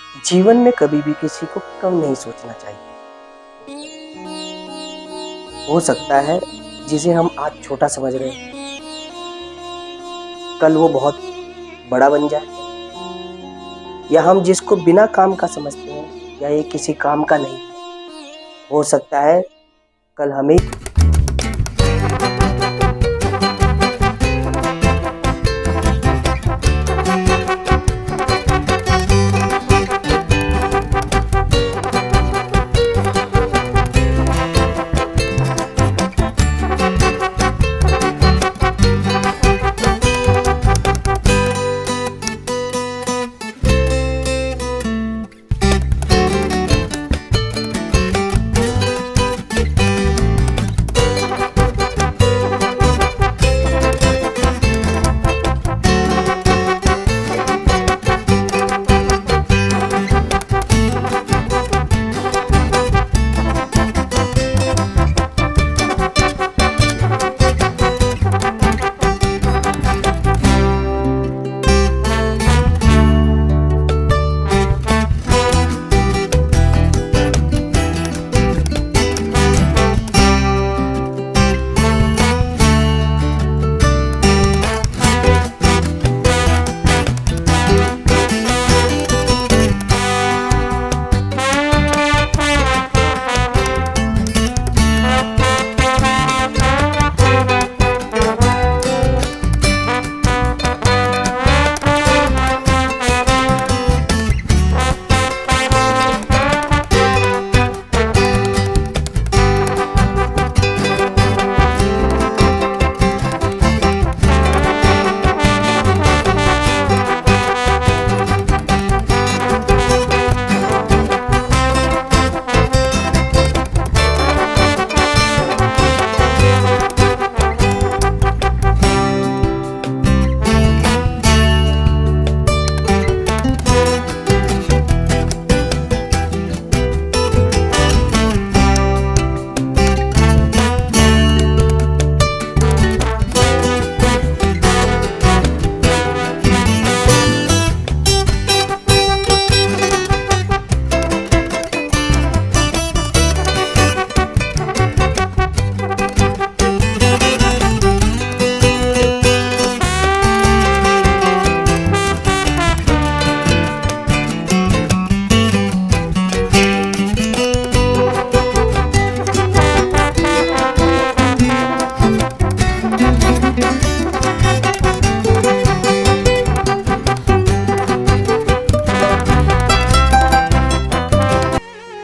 जीवन में कभी भी किसी को कम नहीं सोचना चाहिए। हो सकता है जिसे हम आज छोटा समझ रहे हैं, कल वो बहुत बड़ा बन जाए, या हम जिसको बिना काम का समझते हैं या ये किसी काम का नहीं, हो सकता है कल हमें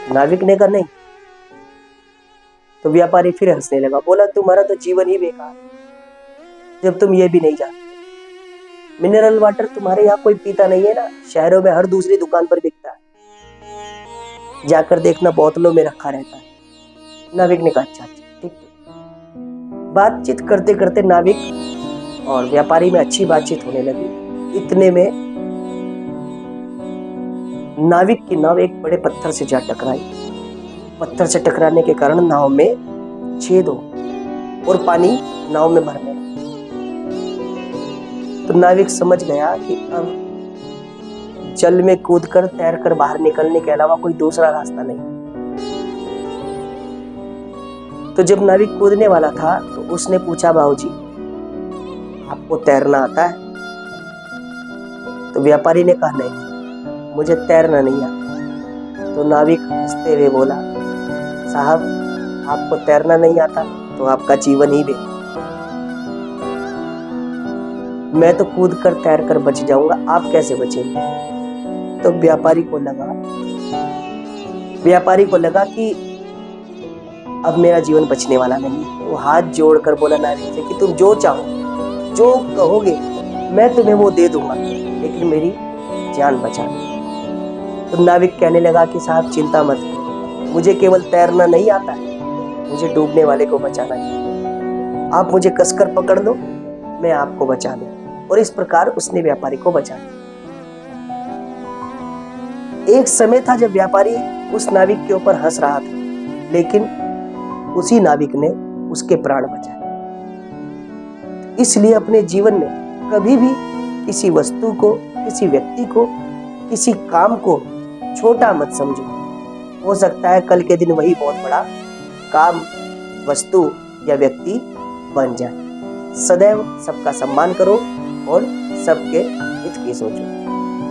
नाविक ने कहा नहीं। तो व्यापारी फिर हंसने लगा, बोला तुम्हारा तो जीवन ही बेकार जब तुम ये भी नहीं जानते। मिनरल वाटर तुम्हारे यहाँ कोई पीता नहीं है ना, शहरों में हर दूसरी दुकान पर बिकता है, जाकर देखना बोतलों में रखा रहता है। नाविक ने कहा अच्छा ठीक है। बातचीत करते करते नाविक और व्यापारी में अच्छी बातचीत होने लगी। इतने में नाविक की नाव एक बड़े पत्थर से जा टकराई। पत्थर से टकराने के कारण नाव में छेद हो और पानी नाव में भरने लगा। तो नाविक समझ गया कि अब जल में कूदकर तैरकर बाहर निकलने के अलावा कोई दूसरा रास्ता नहीं। तो जब नाविक कूदने वाला था तो उसने पूछा, बाबूजी आपको तैरना आता है? तो व्यापारी ने कहा नहीं, मुझे तैरना नहीं आता। तो नाविक हंसते हुए बोला, साहब आपको तैरना नहीं आता तो आपका जीवन ही बेकार। मैं तो कूद कर तैर कर बच जाऊंगा, आप कैसे बचेंगे? तो व्यापारी को लगा कि अब मेरा जीवन बचने वाला नहीं है। वो हाथ जोड़कर बोला नाविक से कि तुम जो चाहो, जो कहोगे मैं तुम्हें वो दे दूंगा, लेकिन मेरी जान बचा दो। तो नाविक कहने लगा कि साहब चिंता मत करो, मुझे केवल तैरना नहीं आता है, मुझे डूबने वाले को बचाना है। आप मुझे कसकर पकड़ लो, मैं आपको बचा दूं। और इस प्रकार उसने व्यापारी को बचा दिया। एक समय था जब व्यापारी उस नाविक के ऊपर हंस रहा था, लेकिन उसी नाविक ने उसके प्राण बचाए। इसलिए अपने जीवन में कभी भी किसी वस्तु को, किसी व्यक्ति को, किसी काम को छोटा मत समझो। हो सकता है कल के दिन वही बहुत बड़ा काम, वस्तु या व्यक्ति बन जाए। सदैव सबका सम्मान करो और सबके हित की सोचो।